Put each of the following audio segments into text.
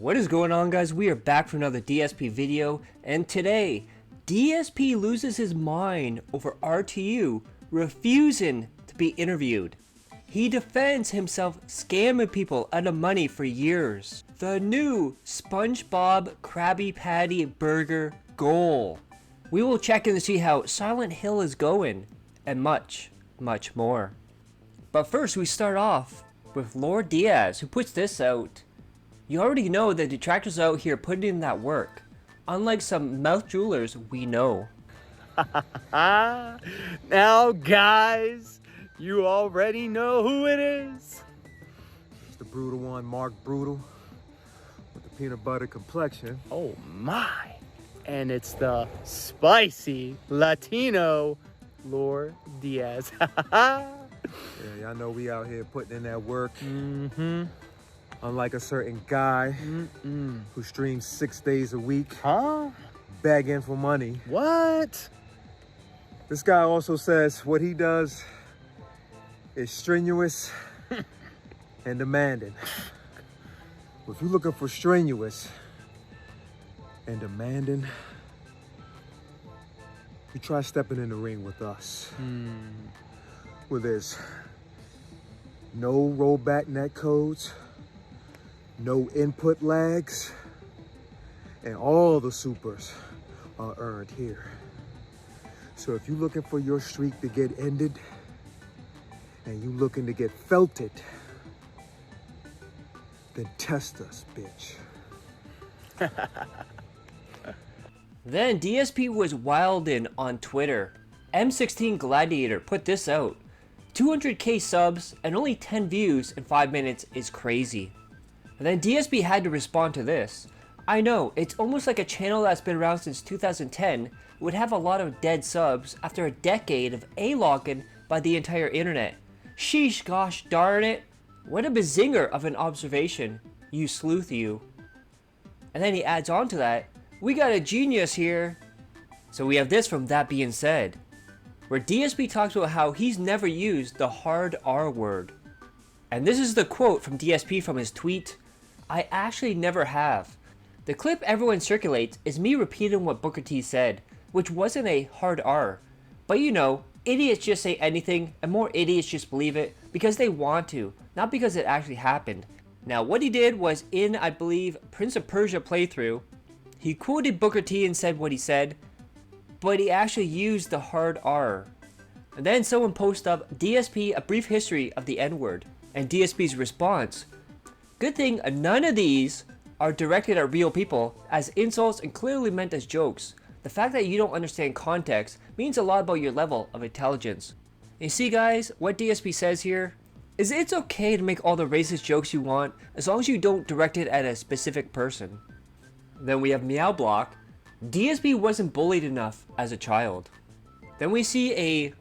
What is going on, guys? We are back for another DSP video, and today DSP loses his mind over RTU refusing to be interviewed. He defends himself scamming people out of money for years. The new SpongeBob Krabby Patty Burger goal. We will check in to see how Silent Hill is going, and much, much more. But first, we start off with Lord Diaz, who puts this out. You already know that detractors out here putting in that work, unlike some mouth jewelers we know. Now guys, you already know who it is. It's the brutal one, Mark Brutal, with the peanut butter complexion. Oh my. And it's the spicy Latino Lord Diaz. Yeah, y'all know we out here putting in that work. Mm-hmm. Unlike a certain guy who streams 6 days a week, Huh? begging for money. What? This guy also says what he does is strenuous and demanding. If you're looking for strenuous and demanding, you try stepping in the ring with us. Where there's no rollback net codes, no input lags, and all the supers are earned here. So if you're looking for your streak to get ended and you looking to get felted, then test us, bitch. Then DSP was wildin' on Twitter. M16 Gladiator put this out. 200k subs and only 10 views in 5 minutes is crazy. And then DSP had to respond to this. I know, it's almost like a channel that's been around since 2010 would have a lot of dead subs after a decade of A-logging by the entire internet. Sheesh, gosh darn it. What a bazinger of an observation, you sleuth you. And then he adds on to that, we got a genius here. So we have this from That Being Said, where DSP talks about how he's never used the hard R word. And this is the quote from DSP from his tweet, I actually never have. The clip everyone circulates is me repeating what Booker T said, which wasn't a hard R. But you know, idiots just say anything and more idiots just believe it because they want to, not because it actually happened. Now what he did was in, I believe, Prince of Persia playthrough, he quoted Booker T and said what he said, but he actually used the hard R. And then someone posted up DSP a brief history of the N-word, and DSP's response, good thing none of these are directed at real people as insults and clearly meant as jokes. The fact that you don't understand context means a lot about your level of intelligence. You see guys, what DSP says here is it's okay to make all the racist jokes you want as long as you don't direct it at a specific person. Then we have Meow Block. DSP wasn't bullied enough as a child. Then we see a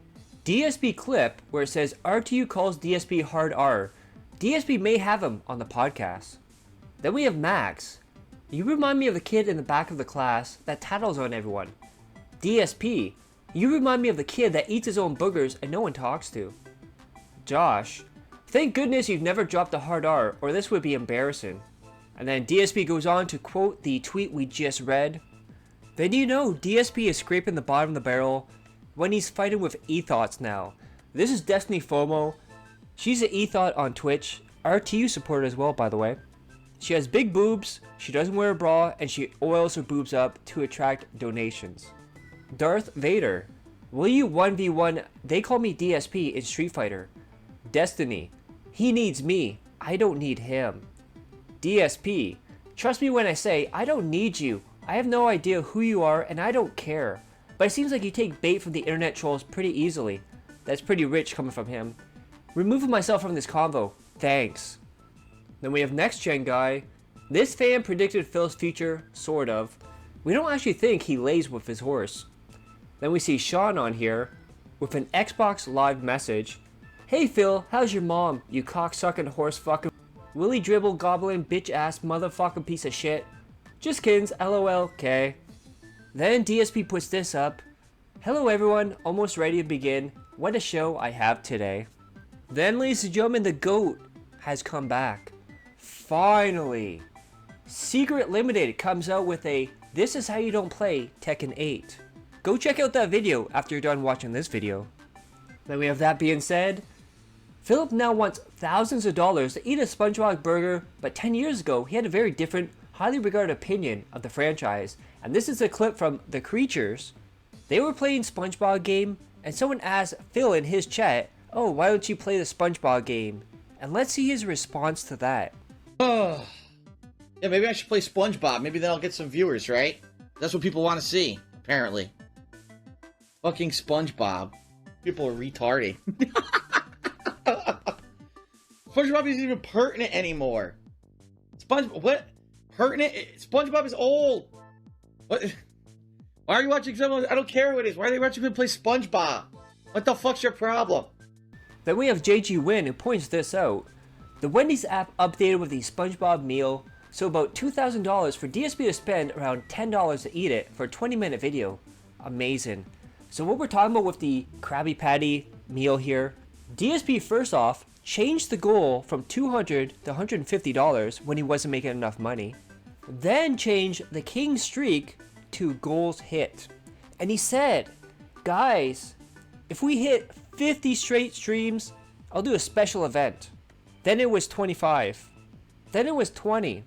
DSP clip where it says RTU calls DSP hard R. DSP may have him on the podcast. Then we have Max. You remind me of the kid in the back of the class that tattles on everyone. DSP. You remind me of the kid that eats his own boogers and no one talks to. Josh. Thank goodness you've never dropped a hard R or this would be embarrassing. And then DSP goes on to quote the tweet we just read. Then you know DSP is scraping the bottom of the barrel when he's fighting with E-Thoughts now. This is Destiny Fomo. She's an E-Thought on Twitch. RTU supporter as well, by the way. She has big boobs, she doesn't wear a bra, and she oils her boobs up to attract donations. Darth Vader. Will you 1v1? They call me DSP in Street Fighter. Destiny. He needs me. I don't need him. DSP. Trust me when I say I don't need you. I have no idea who you are and I don't care. But it seems like you take bait from the internet trolls pretty easily. That's pretty rich coming from him. Removing myself from this convo. Thanks. Then we have Next Gen Guy. This fan predicted Phil's future, sort of. We don't actually think he lays with his horse. Then we see Sean on here with an Xbox Live message. Hey Phil, how's your mom, you cocksucking horse fucking willy dribble goblin bitch ass motherfucking piece of shit. Just kidding, lol, okay. Then DSP puts this up. Hello everyone, almost ready to begin. What a show I have today. Then ladies and gentlemen, the GOAT has come back. Finally. Secret Limited comes out with a "This is how you don't play Tekken 8." Go check out that video after you're done watching this video. Then we have that being said, Philip now wants thousands of dollars to eat a SpongeBob burger, but 10 years ago he had a very different, highly regarded opinion of the franchise. And this is a clip from The Creatures. They were playing SpongeBob game, and someone asked Phil in his chat, "Oh, why don't you play the SpongeBob game?" And let's see his response to that. Oh, yeah, maybe I should play SpongeBob. Maybe that'll get some viewers, right? That's what people want to see, apparently. Fucking SpongeBob. People are retarded. SpongeBob isn't even pertinent anymore. What? Pertinent? SpongeBob is old. What? Why are you watching someone? I don't care who it is. Why are they watching me play SpongeBob? What the fuck's your problem? Then we have JG Win who points this out. The Wendy's app updated with the SpongeBob meal, so about $2,000 for DSP to spend around $10 to eat it for a 20-minute video. Amazing. So what we're talking about with the Krabby Patty meal here, DSP first off changed the goal from $200 to $150 when he wasn't making enough money. Then changed the King Streak to goals hit. And he said, guys, if we hit 50 straight streams, I'll do a special event. Then it was 25. Then it was 20.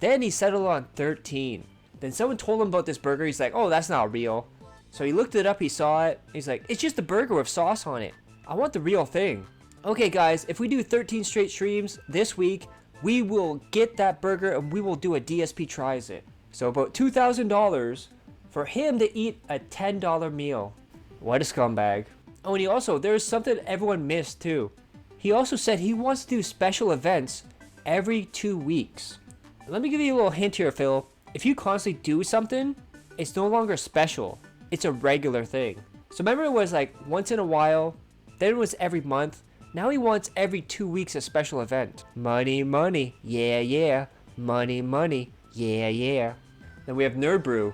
Then he settled on 13. Then someone told him about this burger. He's like, oh, that's not real. So he looked it up, he saw it. He's like, it's just a burger with sauce on it. I want the real thing. Okay guys, if we do 13 straight streams this week, we will get that burger and we will do a DSP tries it. So about $2,000 for him to eat a $10 meal. What a scumbag. Oh, and he also, there's something everyone missed too. He also said he wants to do special events every 2 weeks. Let me give you a little hint here, Phil. If you constantly do something, it's no longer special. It's a regular thing. So remember it was like once in a while, then it was every month. Now he wants every 2 weeks a special event. Money, money, yeah, yeah. Money, money, yeah, yeah. Then we have Nerd Brew.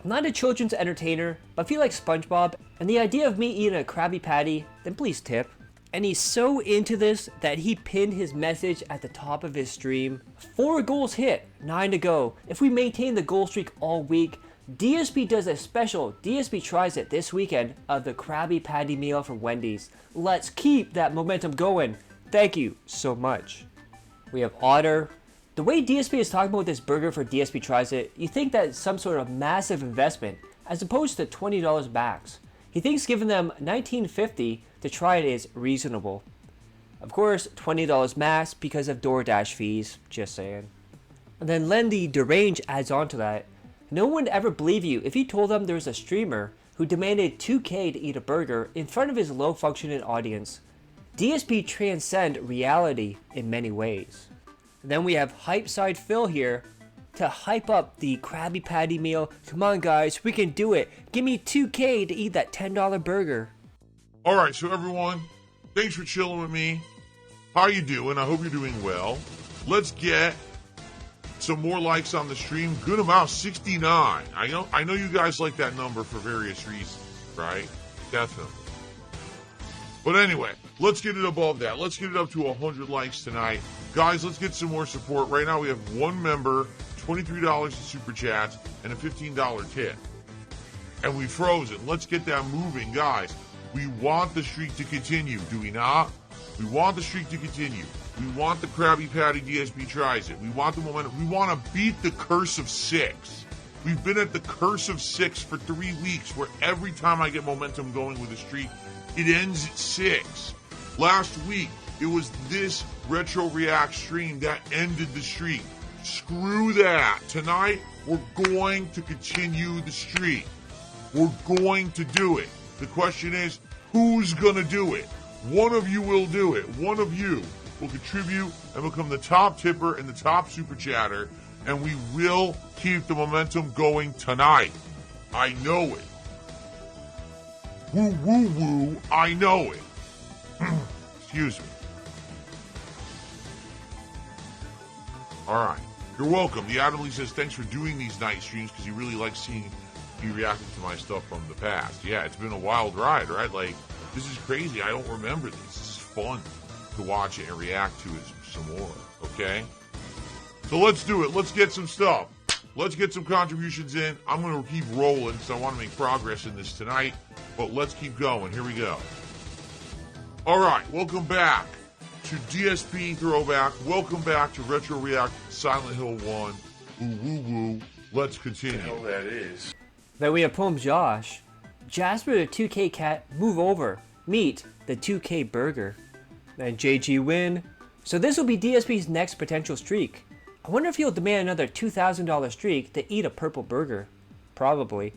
I'm not a children's entertainer, but if you like SpongeBob and the idea of me eating a Krabby Patty, then please tip. And he's so into this that he pinned his message at the top of his stream. 4 goals hit, 9 to go. If we maintain the goal streak all week, DSP does a special DSP tries it this weekend of the Krabby Patty meal from Wendy's. Let's keep that momentum going. Thank you so much. We have Otter. The way DSP is talking about this burger for DSP tries it, you think that it's some sort of massive investment as opposed to $20 max. He thinks giving them $19.50 to try it is reasonable. Of course, $20 max because of DoorDash fees, just saying. And then Len the Derange adds on to that. No one would ever believe you if you told them there was a streamer who demanded $2K to eat a burger in front of his low functioning audience. DSP transcend reality in many ways. And then we have Hype Side Phil here to hype up the Krabby Patty meal. Come on guys, we can do it. Give me $2K to eat that $10 burger. Alright, so everyone, thanks for chilling with me. How you doing? I hope you're doing well. Let's get some more likes on the stream. Good amount, 69. I know you guys like that number for various reasons, right? Definitely. But anyway, let's get it above that. Let's get it up to 100 likes tonight. Guys, let's get some more support. Right now we have one member, $23 in super chats, and a $15 tip. And we froze it. Let's get that moving, guys. We want the streak to continue, do we not? We want the streak to continue. We want the Krabby Patty DSP tries it. We want the momentum. We want to beat the curse of 6. We've been at the curse of 6 for 3 weeks, where every time I get momentum going with a streak, it ends at 6. Last week, it was this Retro React stream that ended the streak. Screw that. Tonight, we're going to continue the streak. We're going to do it. The question is, who's going to do it? One of you will do it. One of you will contribute and become the top tipper and the top super chatter, and we will keep the momentum going tonight. I know it. Woo, woo, woo, I know it. Excuse me. All right. You're welcome. The Adam Lee says, thanks for doing these night streams because he really likes seeing you reacting to my stuff from the past. Yeah, it's been a wild ride, right? Like, this is crazy. I don't remember this. This is fun to watch it and react to it some more, okay? So let's do it. Let's get some stuff. Let's get some contributions in. I'm going to keep rolling, so I want to make progress in this tonight. But let's keep going. Here we go. All right, welcome back to DSP Throwback. Welcome back to Retro React Silent Hill 1. Ooh, woo, woo. Let's continue. What the hell that is? Then we have Poem Josh. Jasper the 2K Cat, move over. Meet the 2K Burger. Then JG Win. So this will be DSP's next potential streak. I wonder if he'll demand another $2,000 streak to eat a purple burger. Probably.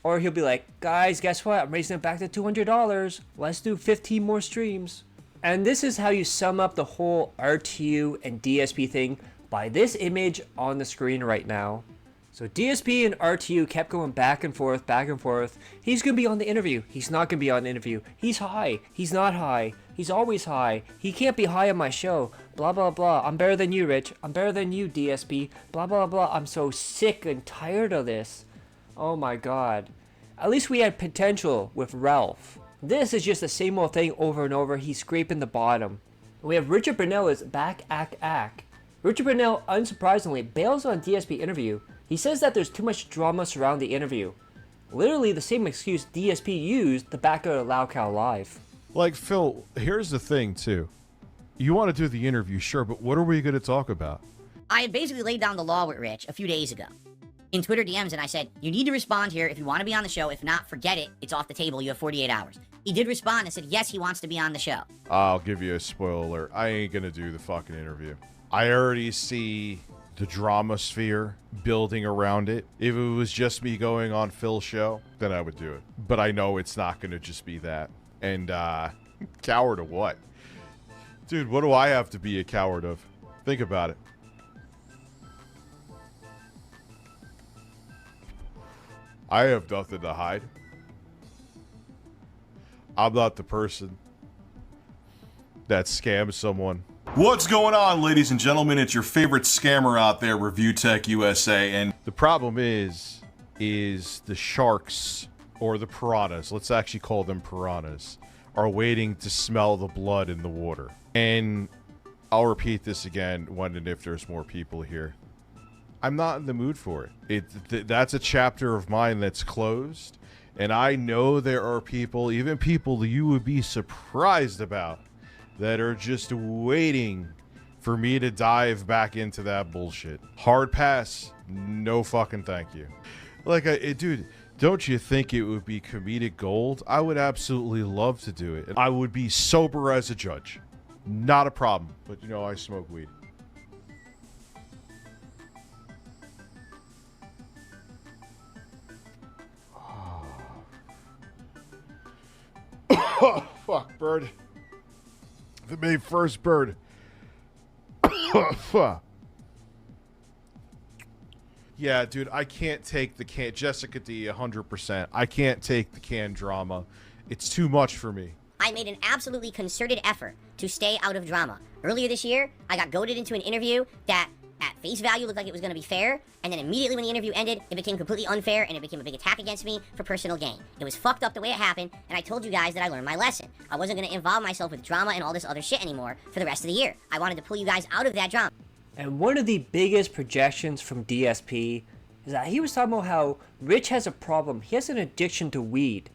Or he'll be like, guys, guess what? I'm raising it back to $200. Let's do 15 more streams. And this is how you sum up the whole RTU and DSP thing by this image on the screen right now. So DSP and RTU kept going back and forth, back and forth. He's going to be on the interview. He's not going to be on the interview. He's high. He's not high. He's always high. He can't be high on my show. Blah, blah, blah. I'm better than you, Rich. I'm better than you, DSP. Blah, blah, blah. I'm so sick and tired of this. Oh my god. At least we had potential with Ralph. This is just the same old thing over and over. He's scraping the bottom. We have Richard Brunel is back act. Richard Brunel, unsurprisingly, bails on DSP interview. He says that there's too much drama surrounding the interview. Literally the same excuse DSP used to back out of LOLCOW Live. Like, Phil, here's the thing, too. You want to do the interview, sure, but what are we going to talk about? I had basically laid down the law with Rich a few days ago in Twitter DMs, and I said, you need to respond here if you want to be on the show. If not, forget it. It's off the table. You have 48 hours. He did respond and said, yes, he wants to be on the show. I'll give you a spoiler alert. I ain't going to do the fucking interview. I already see the drama sphere building around it. If it was just me going on Phil's show, then I would do it. But I know it's not going to just be that. And, coward of what? Dude, what do I have to be a coward of? Think about it. I have nothing to hide. I'm not the person that scams someone. What's going on, ladies and gentlemen? It's your favorite scammer out there, Review Tech USA, and The problem is the sharks, or the piranhas, let's actually call them piranhas, are waiting to smell the blood in the water. And I'll repeat this again when and if there's more people here. I'm not in the mood for it. That's a chapter of mine that's closed, and I know there are people, even people that you would be surprised about, that are just waiting for me to dive back into that bullshit. Hard pass, no fucking thank you. Like, dude, don't you think it would be comedic gold? I would absolutely love to do it. I would be sober as a judge. Not a problem, but you know, I smoke weed. Oh, fuck, bird. The May 1st bird. Yeah, dude, I can't take the can. Jessica D, 100%. I can't take the canned drama. It's too much for me. I made an absolutely concerted effort to stay out of drama. Earlier this year, I got goaded into an interview that at face value looked like it was going to be fair, and then immediately when the interview ended, it became completely unfair, and it became a big attack against me for personal gain. It was fucked up the way it happened, and I told you guys that I learned my lesson. I wasn't going to involve myself with drama and all this other shit anymore for the rest of the year. I wanted to pull you guys out of that drama. And one of the biggest projections from DSP is that he was talking about how Rich has a problem. He has an addiction to weed,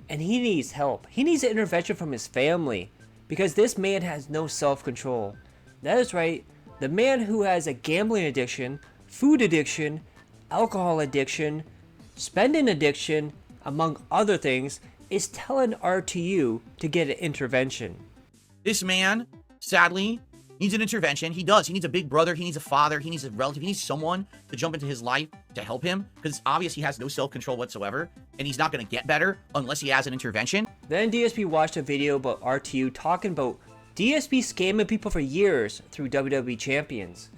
and he needs help. He needs an intervention from his family because this man has no self-control. That is right. The man who has a gambling addiction, food addiction, alcohol addiction, spending addiction, among other things, is telling RTU to get an intervention. This man, sadly, needs an intervention. He does. He needs a big brother. He needs a father. He needs a relative. He needs someone to jump into his life to help him because it's obvious he has no self-control whatsoever, and he's not going to get better unless he has an intervention. Then DSP watched a video about RTU talking about DSP scamming people for years through WWE champions.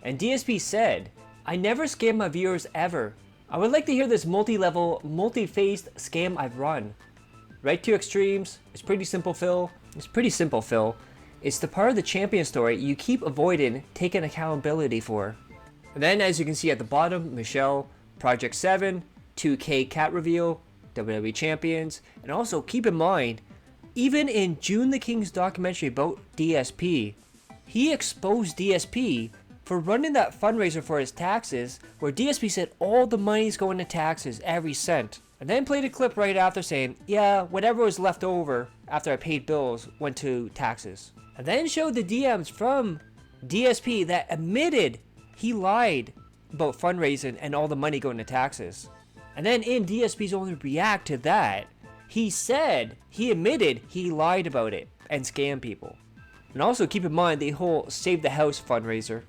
And DSP said, I never scam my viewers ever. I would like to hear this multi-level, multi-faced scam I've run. Right to extremes. It's pretty simple, Phil. It's pretty simple, Phil. It's the part of the champion story you keep avoiding taking accountability for. And then, as you can see at the bottom, Michelle, Project 7, 2K Cat Reveal, WWE Champions, and also keep in mind, even in June the King's documentary about DSP, he exposed DSP for running that fundraiser for his taxes, where DSP said all the money's going to taxes, every cent. And then played a clip right after saying, yeah, whatever was left over after I paid bills went to taxes. And then showed the DMs from DSP that admitted he lied about fundraising and all the money going to taxes. And then in DSP's only react to that, he admitted he lied about it and scammed people. And also keep in mind the whole Save the House fundraiser.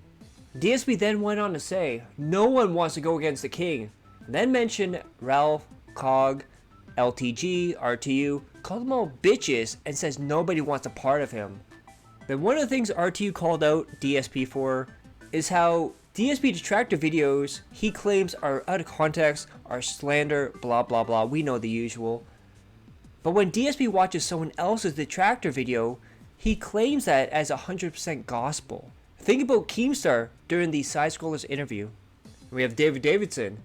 DSP then went on to say, no one wants to go against the king. And then mentioned Ralph, Cog, LTG, RTU, called them all bitches and says nobody wants a part of him. Then one of the things RTU called out DSP for is how DSP detractor videos he claims are out of context, are slander, blah blah blah, we know the usual. But when DSP watches someone else's detractor video, he claims that as 100% gospel. Think about Keemstar during the Side Scrollers interview. We have David Davidson.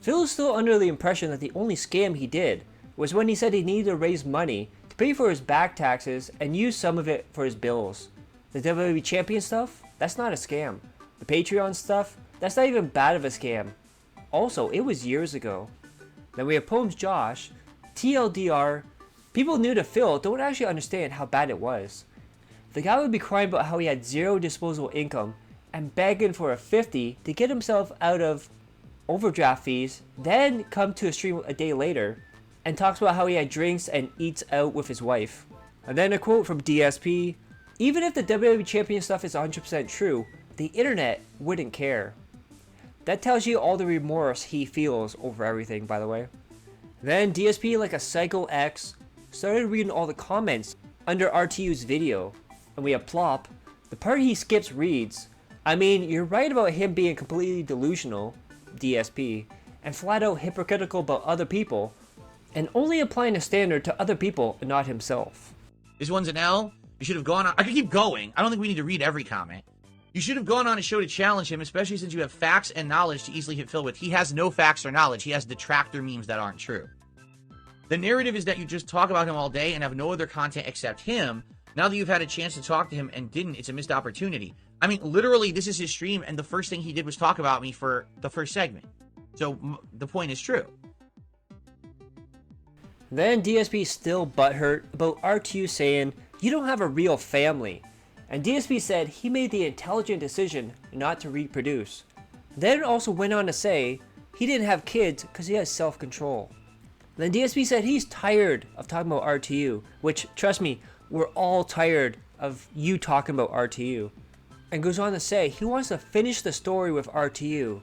Phil is still under the impression that the only scam he did was when he said he needed to raise money to pay for his back taxes and use some of it for his bills. The WWE Champion stuff? That's not a scam. The Patreon stuff? That's not even bad of a scam. Also, it was years ago. Then we have Poems Josh. TLDR, people new to Phil don't actually understand how bad it was. The guy would be crying about how he had zero disposable income and begging for a 50 to get himself out of overdraft fees, then come to a stream a day later and talks about how he had drinks and eats out with his wife. And then a quote from DSP, even if the WWE Champion stuff is 100% true, the internet wouldn't care. That tells you all the remorse he feels over everything, by the way. Then DSP, like a psycho X, started reading all the comments under RTU's video. And we have Plop. The part he skips reads, I mean, you're right about him being completely delusional, DSP, and flat out hypocritical about other people, and only applying a standard to other people and not himself. This one's an L. You should have gone on. I could keep going. I don't think we need to read every comment. You should have gone on a show to challenge him, especially since you have facts and knowledge to easily hit Phil with. He has no facts or knowledge. He has detractor memes that aren't true. The narrative is that you just talk about him all day and have no other content except him. Now that you've had a chance to talk to him and didn't, it's a missed opportunity. I mean, literally, this is his stream, and the first thing he did was talk about me for the first segment. So, the point is true. Then DSP still butthurt about RTU saying, you don't have a real family. And DSP said he made the intelligent decision not to reproduce. Then also went on to say he didn't have kids because he has self-control. Then DSP said he's tired of talking about RTU, which, trust me, we're all tired of you talking about RTU. And goes on to say he wants to finish the story with RTU.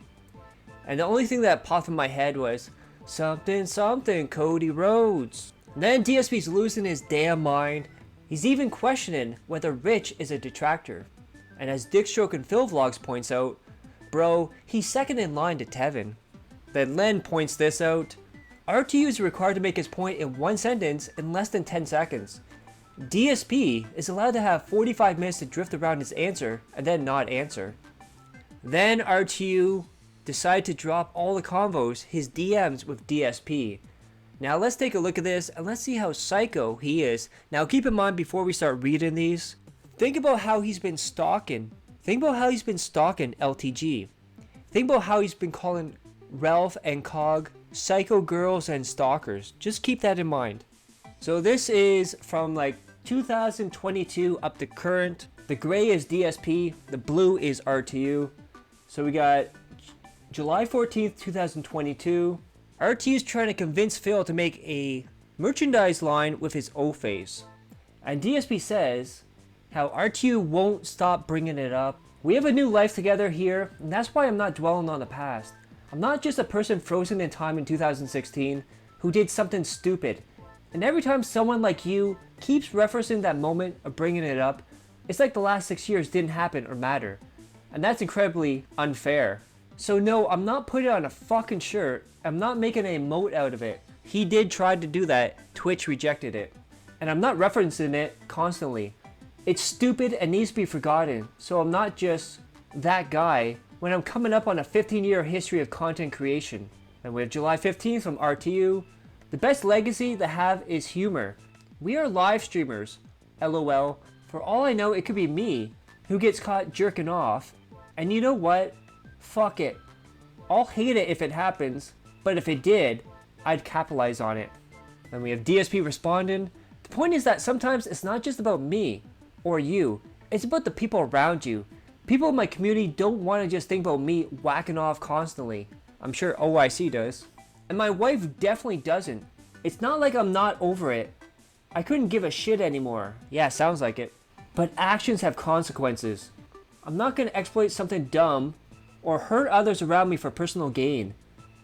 And the only thing that popped in my head was, something something Cody Rhodes. And then DSP's losing his damn mind. He's even questioning whether Rich is a detractor. And as Dickstroke and Phil Vlogs points out, bro, he's second in line to Tevin. Then Len points this out. RTU is required to make his point in one sentence in less than 10 seconds. DSP is allowed to have 45 minutes to drift around his answer and then not answer. Then RTU decided to drop all the convos, his DMs with DSP. Now let's take a look at this and let's see how psycho he is. Now keep in mind before we start reading these, think about how he's been stalking. Think about how he's been stalking LTG. Think about how he's been calling Ralph and Cog psycho girls and stalkers. Just keep that in mind. So this is from like 2022 up to current. The gray is DSP, the blue is RTU. So we got July 14th, 2022. RTU is trying to convince Phil to make a merchandise line with his O face. And DSP says how RTU won't stop bringing it up. We have a new life together here, and that's why I'm not dwelling on the past. I'm not just a person frozen in time in 2016 who did something stupid. And every time someone like you keeps referencing that moment or bringing it up, it's like the last 6 years didn't happen or matter. And that's incredibly unfair. So no, I'm not putting it on a fucking shirt. I'm not making a emote out of it. He did try to do that. Twitch rejected it. And I'm not referencing it constantly. It's stupid and needs to be forgotten. So I'm not just that guy when I'm coming up on a 15-year history of content creation. And we have July 15th from RTU. The best legacy to have is humor. We are live streamers. LOL. For all I know, it could be me who gets caught jerking off. And you know what? Fuck it. I'll hate it if it happens, but if it did, I'd capitalize on it. Then we have DSP responding. The point is that sometimes it's not just about me or you, it's about the people around you. People in my community don't want to just think about me whacking off constantly. I'm sure OIC does. And my wife definitely doesn't. It's not like I'm not over it. I couldn't give a shit anymore. Yeah, sounds like it. But actions have consequences. I'm not going to exploit something dumb or hurt others around me for personal gain.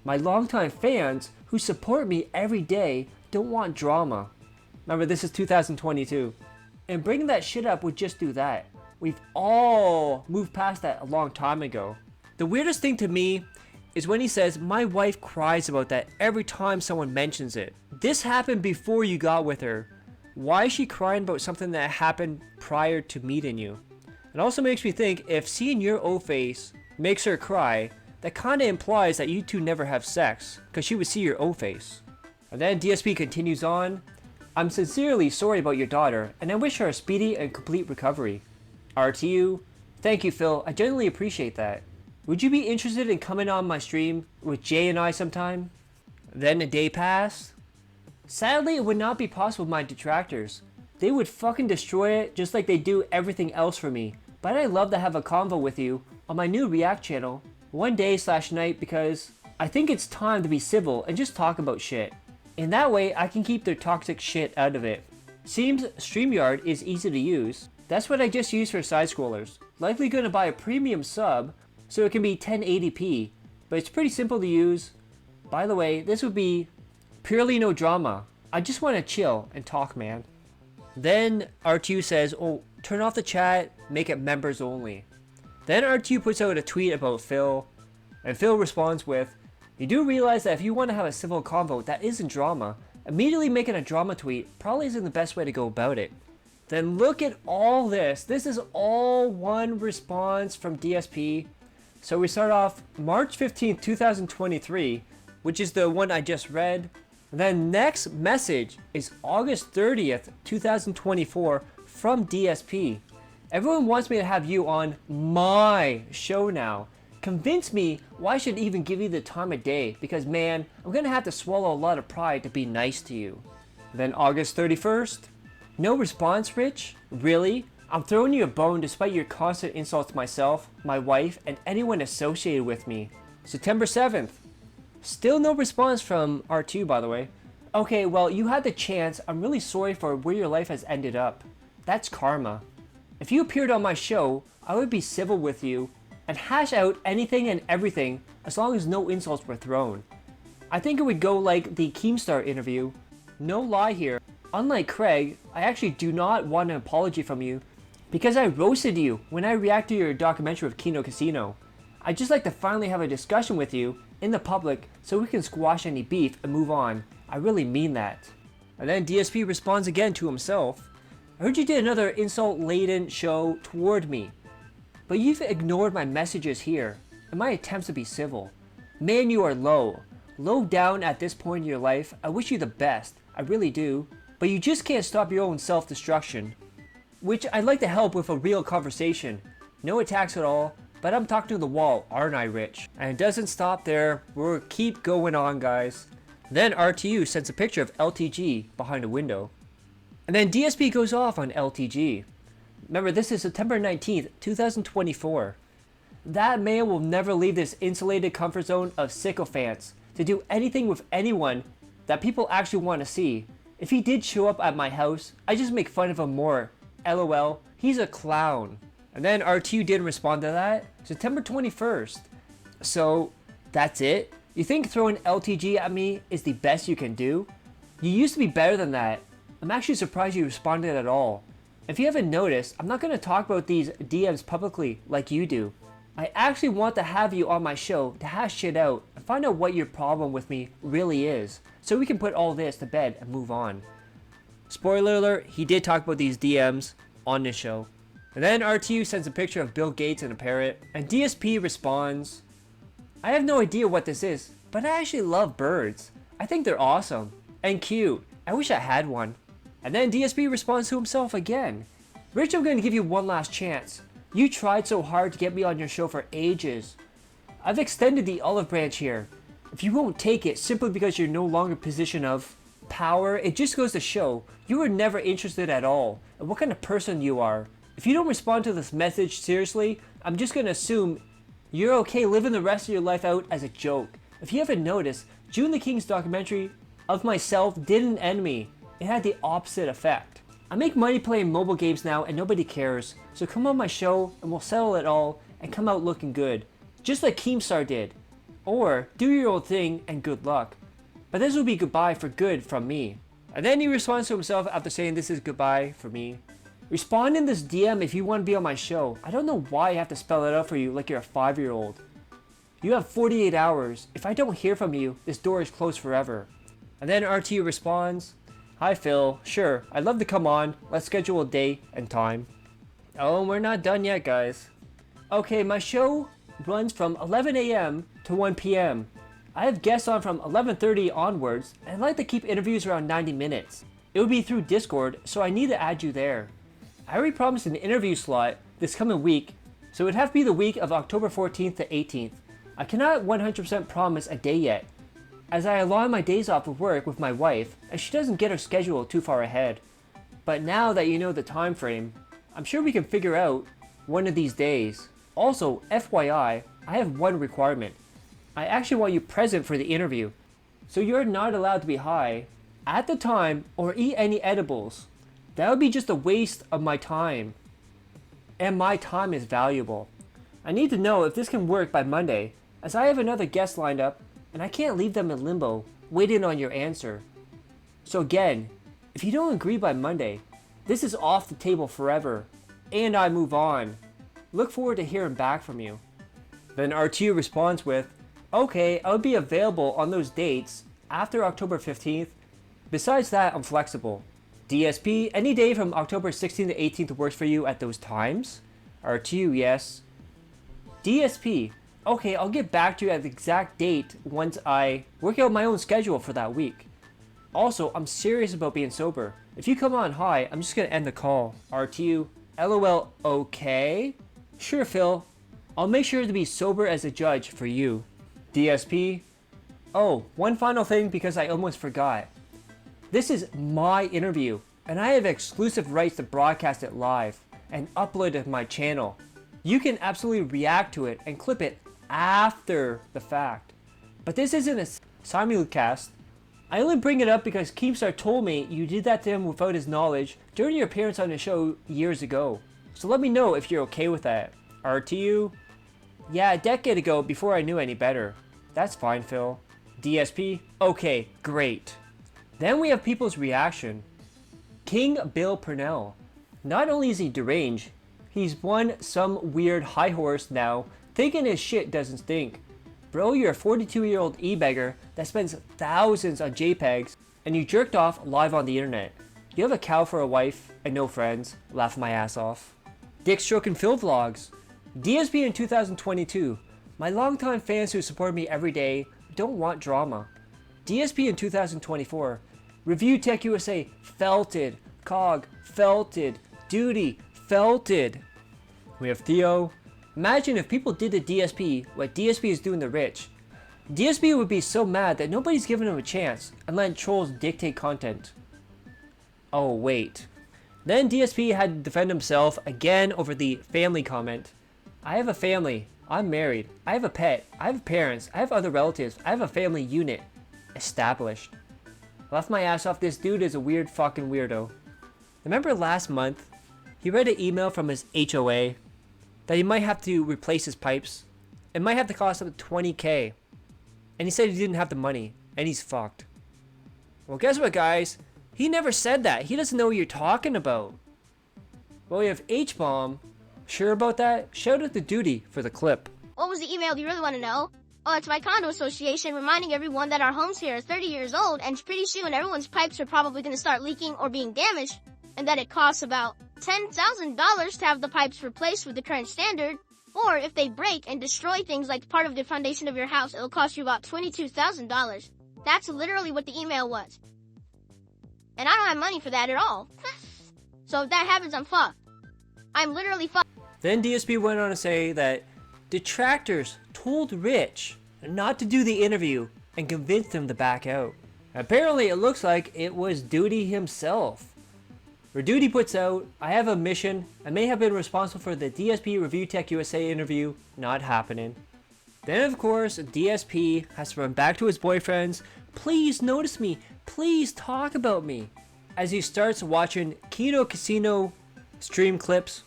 My longtime fans who support me every day don't want drama. Remember, this is 2022. And bringing that shit up would just do that. We've all moved past that a long time ago. The weirdest thing to me is when he says, my wife cries about that every time someone mentions it. This happened before you got with her. Why is she crying about something that happened prior to meeting you? It also makes me think, if seeing your O-face makes her cry, that kinda implies that you two never have sex, because she would see your O-face. And then DSP continues on. I'm sincerely sorry about your daughter, and I wish her a speedy and complete recovery. RTU, thank you Phil, I genuinely appreciate that. Would you be interested in coming on my stream with Jay and I sometime? Then a day passed. Sadly, it would not be possible with my detractors. They would fucking destroy it just like they do everything else for me. But I'd love to have a convo with you on my new React channel one day/night because I think it's time to be civil and just talk about shit. In that way, I can keep their toxic shit out of it. Seems StreamYard is easy to use. That's what I just used for side scrollers. Likely gonna buy a premium sub so it can be 1080p, but it's pretty simple to use. By the way, this would be purely no drama. I just want to chill and talk, man. Then RTU says, oh, turn off the chat, make it members only. Then RTU puts out a tweet about Phil, and Phil responds with, you do realize that if you want to have a civil convo that isn't drama, immediately making a drama tweet probably isn't the best way to go about it. Then look at all this. This is all one response from DSP. So we start off March 15th, 2023, which is the one I just read. And then next message is August 30th, 2024 from DSP. Everyone wants me to have you on my show now. Convince me why I should even give you the time of day because man, I'm gonna have to swallow a lot of pride to be nice to you. Then August 31st, no response, Rich? Really? I'm throwing you a bone despite your constant insults to myself, my wife, and anyone associated with me. September 7th. Still no response from R2, by the way. Okay, well, you had the chance. I'm really sorry for where your life has ended up. That's karma. If you appeared on my show, I would be civil with you and hash out anything and everything as long as no insults were thrown. I think it would go like the Keemstar interview. No lie here. Unlike Craig, I actually do not want an apology from you because I roasted you when I reacted to your documentary of Kino Casino. I'd just like to finally have a discussion with you in the public so we can squash any beef and move on. I really mean that. And then DSP responds again to himself. I heard you did another insult-laden show toward me, but you've ignored my messages here and my attempts to be civil. Man, you are low down at this point in your life. I wish you the best, I really do, but you just can't stop your own self-destruction. Which I'd like to help with a real conversation. No attacks at all, but I'm talking to the wall, aren't I, Rich? And it doesn't stop there, we'll keep going on, guys. Then RTU sends a picture of LTG behind a window. And then DSP goes off on LTG. Remember, this is September 19th, 2024. That man will never leave this insulated comfort zone of sycophants to do anything with anyone that people actually want to see. If he did show up at my house, I just make fun of him more. LOL, he's a clown. And then RTU didn't respond to that. September 21st. So, that's it? You think throwing LTG at me is the best you can do? You used to be better than that. I'm actually surprised you responded at all. If you haven't noticed, I'm not going to talk about these DMs publicly like you do. I actually want to have you on my show to hash shit out and find out what your problem with me really is, so we can put all this to bed and move on. Spoiler alert, he did talk about these DMs on this show. And then RTU sends a picture of Bill Gates and a parrot, and DSP responds, I have no idea what this is, but I actually love birds. I think they're awesome and cute. I wish I had one. And then DSP responds to himself again. Rich, I'm going to give you one last chance. You tried so hard to get me on your show for ages. I've extended the olive branch here. If you won't take it simply because you're no longer in a position of power, it just goes to show you were never interested at all in what kind of person you are. If you don't respond to this message seriously, I'm just gonna assume you're okay living the rest of your life out as a joke. If you haven't noticed, June the King's documentary of myself didn't end me. It had the opposite effect. I make money playing mobile games now and nobody cares, so come on my show and we'll settle it all and come out looking good. Just like Keemstar did. Or, do your own thing and good luck. But this will be goodbye for good from me. And then he responds to himself after saying this is goodbye for me. Respond in this DM if you want to be on my show. I don't know why I have to spell it out for you like you're a 5-year-old. You have 48 hours. If I don't hear from you, this door is closed forever. And then RTU responds, Hi Phil, sure, I'd love to come on. Let's schedule a day and time. Oh, we're not done yet, guys. Okay, my show runs from 11 a.m. to 1 p.m. I have guests on from 11:30 onwards, and I'd like to keep interviews around 90 minutes. It would be through Discord, so I need to add you there. I already promised an interview slot this coming week, so it would have to be the week of October 14th to 18th. I cannot 100% promise a day yet, as I align my days off of work with my wife, and she doesn't get her schedule too far ahead. But now that you know the time frame, I'm sure we can figure out one of these days. Also, FYI, I have one requirement. I actually want you present for the interview, so you're not allowed to be high at the time or eat any edibles. That would be just a waste of my time, and my time is valuable. I need to know if this can work by Monday, as I have another guest lined up, and I can't leave them in limbo, waiting on your answer. So again, if you don't agree by Monday, this is off the table forever, and I move on. Look forward to hearing back from you. Then RTU responds with, Okay, I'll be available on those dates after October 15th. Besides that, I'm flexible. DSP, any day from October 16th to 18th works for you at those times? RTU, yes. DSP, okay, I'll get back to you at the exact date once I work out my own schedule for that week. Also, I'm serious about being sober. If you come on high, I'm just gonna end the call. RTU, LOL, okay? Sure, Phil. I'll make sure to be sober as a judge for you. DSP, oh, one final thing because I almost forgot. This is my interview, and I have exclusive rights to broadcast it live and upload it to my channel. You can absolutely react to it and clip it after the fact. But this isn't a simulcast. I only bring it up because Keemstar told me you did that to him without his knowledge during your appearance on the show years ago. So let me know if you're okay with that. RTU? Yeah, a decade ago before I knew any better. That's fine, Phil. DSP? Okay, great. Then we have people's reaction. King Bill Purnell. Not only is he deranged, he's won some weird high horse now, thinking his shit doesn't stink. Bro, you're a 42-year-old e-beggar that spends thousands on JPEGs, and you jerked off live on the internet. You have a cow for a wife and no friends. Laugh my ass off. Dick Stroking Phil Vlogs. DSP in 2022. My longtime fans who support me every day don't want drama. DSP in 2024. Review Tech USA. Felted. Cog. Felted. Duty. Felted. We have Theo. Imagine if people did to DSP what DSP is doing to Rich. DSP would be so mad that nobody's giving him a chance and letting trolls dictate content. Oh wait. Then DSP had to defend himself again over the family comment. I have a family. I'm married. I have a pet. I have parents. I have other relatives. I have a family unit. Established. Left my ass off. This dude is a weird fucking weirdo. Remember last month, he read an email from his HOA that he might have to replace his pipes. It might have to cost him $20K. And he said he didn't have the money. And he's fucked. Well, guess what, guys? He never said that. He doesn't know what you're talking about. Well, we have H-Bomb. Sure about that? Shout out to Duty for the clip. What was the email? Do you really want to know? Oh, it's my condo association reminding everyone that our homes here are 30 years old and pretty soon everyone's pipes are probably going to start leaking or being damaged, and that it costs about $10,000 to have the pipes replaced with the current standard, or if they break and destroy things like part of the foundation of your house, it'll cost you about $22,000. That's literally what the email was. And I don't have money for that at all. So if that happens, I'm fucked. I'm literally fucked. Then DSP went on to say that detractors told Rich not to do the interview and convinced him to back out. Apparently, it looks like it was Duty himself. Where Duty puts out, I have a mission. I may have been responsible for the DSP Review Tech USA interview not happening. Then, of course, DSP has to run back to his boyfriends. Please notice me. Please talk about me. As he starts watching Kino Casino stream clips.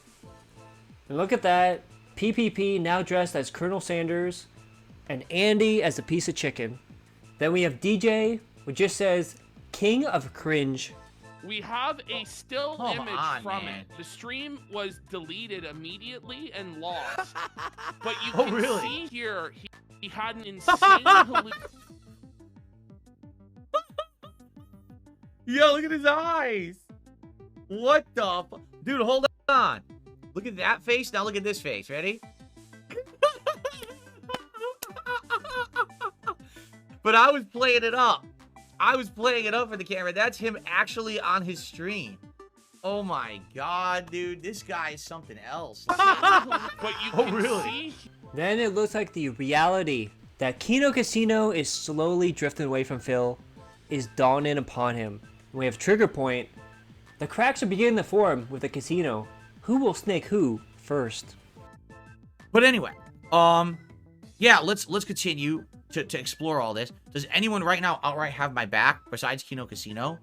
And look at that. PPP now dressed as Colonel Sanders. And Andy as a piece of chicken. Then we have DJ, which just says King of Cringe. We have a still Come image on, from man. it. The stream was deleted immediately and lost. But you Oh, can really? see here, he had an insane hallucination. Yo, look at his eyes. What the dude, hold on. Look at that face. Now look at this face. Ready? But I was playing it up. I was playing it up for the camera. That's him actually on his stream. Oh my god, dude. This guy is something else. But you can see Then it looks like the reality that Kino Casino is slowly drifting away from Phil is dawning upon him. We have Trigger Point. The cracks are beginning to form with the casino. Who will snake who first? But anyway, yeah, let's continue to explore all this. Does anyone right now outright have my back besides Kino Casino?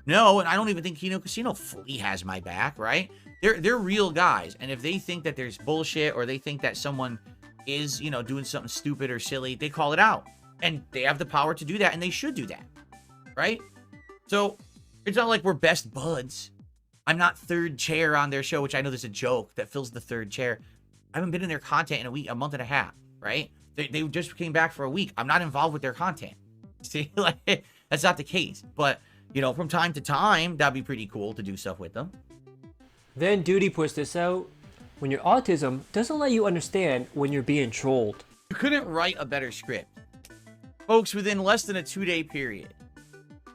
No, and I don't even think Kino Casino fully has my back, right? They're real guys, and if they think that there's bullshit or they think that someone is, you know, doing something stupid or silly, they call it out. And they have the power to do that, and they should do that, right? So, it's not like we're best buds. I'm not third chair on their show, which I know there's a joke that fills the third chair. I haven't been in their content in a month and a half, right? They just came back for a week. I'm not involved with their content. See, like, that's not the case. But, you know, from time to time, that'd be pretty cool to do stuff with them. Then Duty puts this out. When your autism doesn't let you understand when you're being trolled. You couldn't write a better script. Folks, within less than a 2-day period,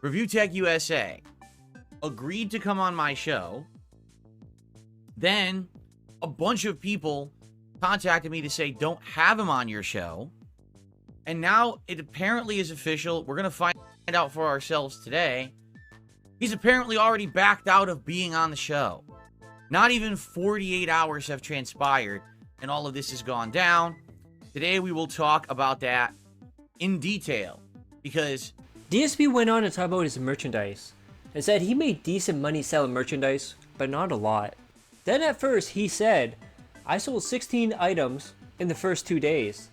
Review Tech USA agreed to come on my show. Then a bunch of people contacted me to say, don't have him on your show. And now it apparently is official. We're going to find out for ourselves today. He's apparently already backed out of being on the show. Not even 48 hours have transpired, and all of this has gone down. Today we will talk about that in detail, because DSP went on to talk about his merchandise and said he made decent money selling merchandise, but not a lot. Then at first he said, I sold 16 items in the first 2 days.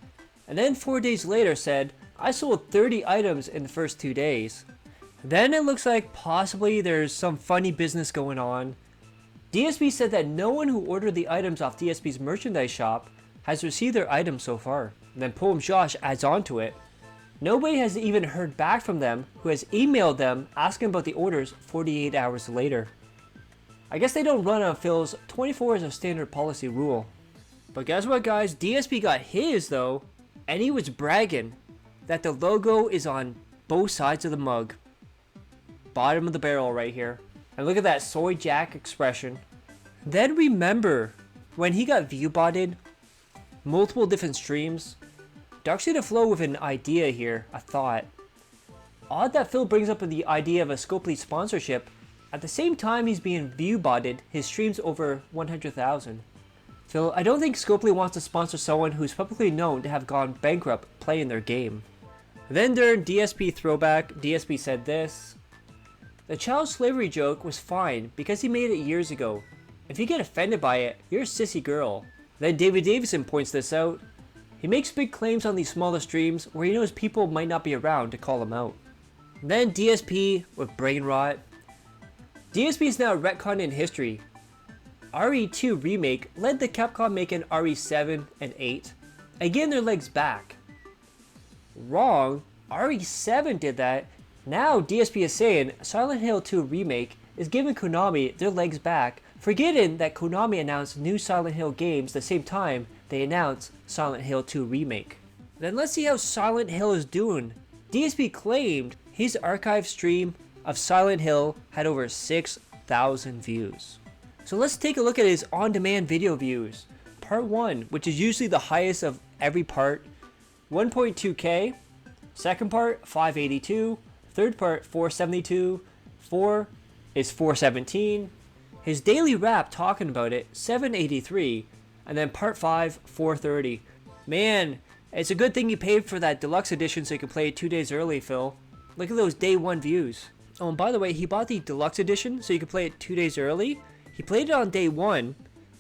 And then 4 days later said, I sold 30 items in the first 2 days. Then it looks like possibly there's some funny business going on. DSP said that no one who ordered the items off DSP's merchandise shop has received their items so far. And then Poem Josh adds on to it. Nobody has even heard back from them who has emailed them asking about the orders 48 hours later. I guess they don't run on Phil's 24 as a standard policy rule. But guess what, guys? DSP got his though, and he was bragging that the logo is on both sides of the mug. Bottom of the barrel right here. And look at that soy jack expression. Then remember when he got view-botted multiple different streams. Darkseid to flow with an idea here, a thought. Odd that Phil brings up the idea of a Scopely sponsorship. At the same time he's being view-botted his streams over 100,000. Phil, I don't think Scopely wants to sponsor someone who's publicly known to have gone bankrupt playing their game. Then during DSP throwback, DSP said this. The child slavery joke was fine because he made it years ago. If you get offended by it, you're a sissy girl. Then David Davison points this out. He makes big claims on these smaller streams where he knows people might not be around to call him out. Then DSP with brain rot. DSP is now retconning history. RE2 Remake led to Capcom making RE7 and 8. Again, their legs back. Wrong. RE7 did that. Now DSP is saying Silent Hill 2 Remake is giving Konami their legs back, forgetting that Konami announced new Silent Hill games the same time they announced Silent Hill 2 Remake. Then let's see how Silent Hill is doing. DSP claimed his archive stream of Silent Hill had over 6,000 views. So let's take a look at his on-demand video views. Part 1, which is usually the highest of every part, 1.2k. Second part, 582. Third part, 472. 4 is 417. His daily rap talking about it, 783. And then part 5, 430. Man, it's a good thing you paid for that deluxe edition so you could play it 2 days early, Phil. Look at those day 1 views. Oh, and by the way, he bought the deluxe edition so you could play it 2 days early. He played it on day 1,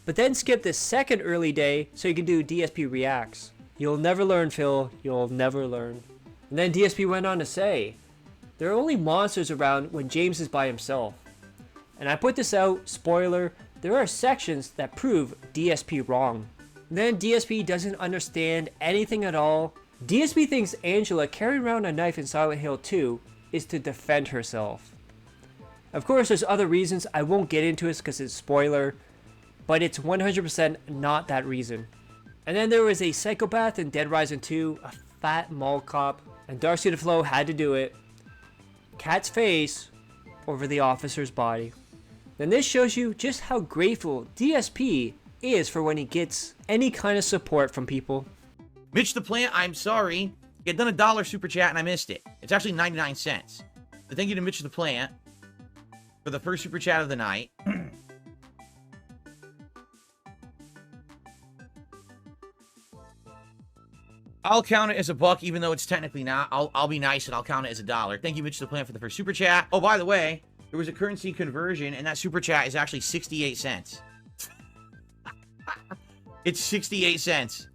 but then skipped the second early day so you can do DSP reacts. You'll never learn, Phil. You'll never learn. And then DSP went on to say, there are only monsters around when James is by himself. And I put this out, spoiler, there are sections that prove DSP wrong. And then DSP doesn't understand anything at all. DSP thinks Angela carrying around a knife in Silent Hill 2 is to defend herself. Of course, there's other reasons I won't get into it because it's spoiler, but it's 100% not that reason. And then there was a psychopath in Dead Rising 2, a fat mall cop, and Darcy the Flow had to do it. Cat's face over the officer's body. Then this shows you just how grateful DSP is for when he gets any kind of support from people. Mitch the Plant, I'm sorry. You had done a $1 super chat and I missed it. It's actually 99 cents. So thank you to Mitch the Plant for the first super chat of the night. I'll count it as $1, even though it's technically not. I'll be nice and I'll count it as $1. Thank you, Mitch the Plant, for the first super chat. Oh, by the way, there was a currency conversion, and that super chat is actually 68 cents. It's 68 cents.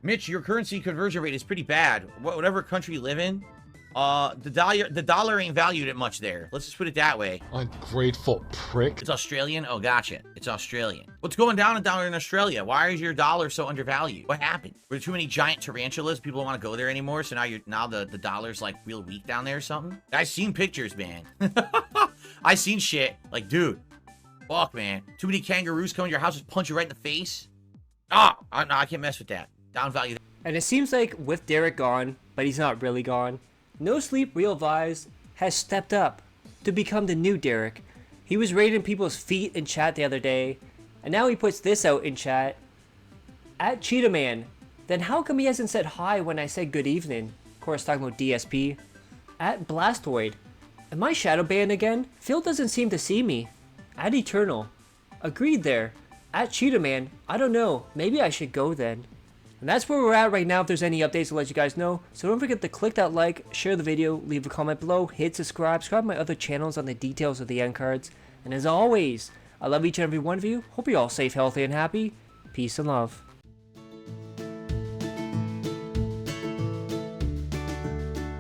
Mitch, your currency conversion rate is pretty bad. Whatever country you live in, the dollar ain't valued at much there. Let's just put it that way. Ungrateful prick. It's Australian? Oh, gotcha. It's Australian. What's going down in Australia? Why is your dollar so undervalued? What happened? Were there too many giant tarantulas? People don't want to go there anymore, so now the dollar's like real weak down there or something? I've seen pictures, man. I seen shit. Like, dude, fuck, man. Too many kangaroos come to your house, just punch you right in the face. No, I can't mess with that. Downvalue. And it seems like with Derek gone, but he's not really gone, No Sleep Real Vibes has stepped up to become the new Derek. He was rating people's feet in chat the other day, and now he puts this out in chat. At Cheetah Man, then how come he hasn't said hi when I said good evening? Of course, talking about DSP. At Blastoid, am I shadow banned again? Phil doesn't seem to see me. At Eternal, agreed there. At Cheetah Man, I don't know, maybe I should go then. And that's where we're at right now. If there's any updates, I'll let you guys know. So don't forget to click that like, share the video, leave a comment below, hit subscribe to my other channels on the details of the end cards. And as always, I love each and every one of you. Hope you're all safe, healthy, and happy. Peace and love.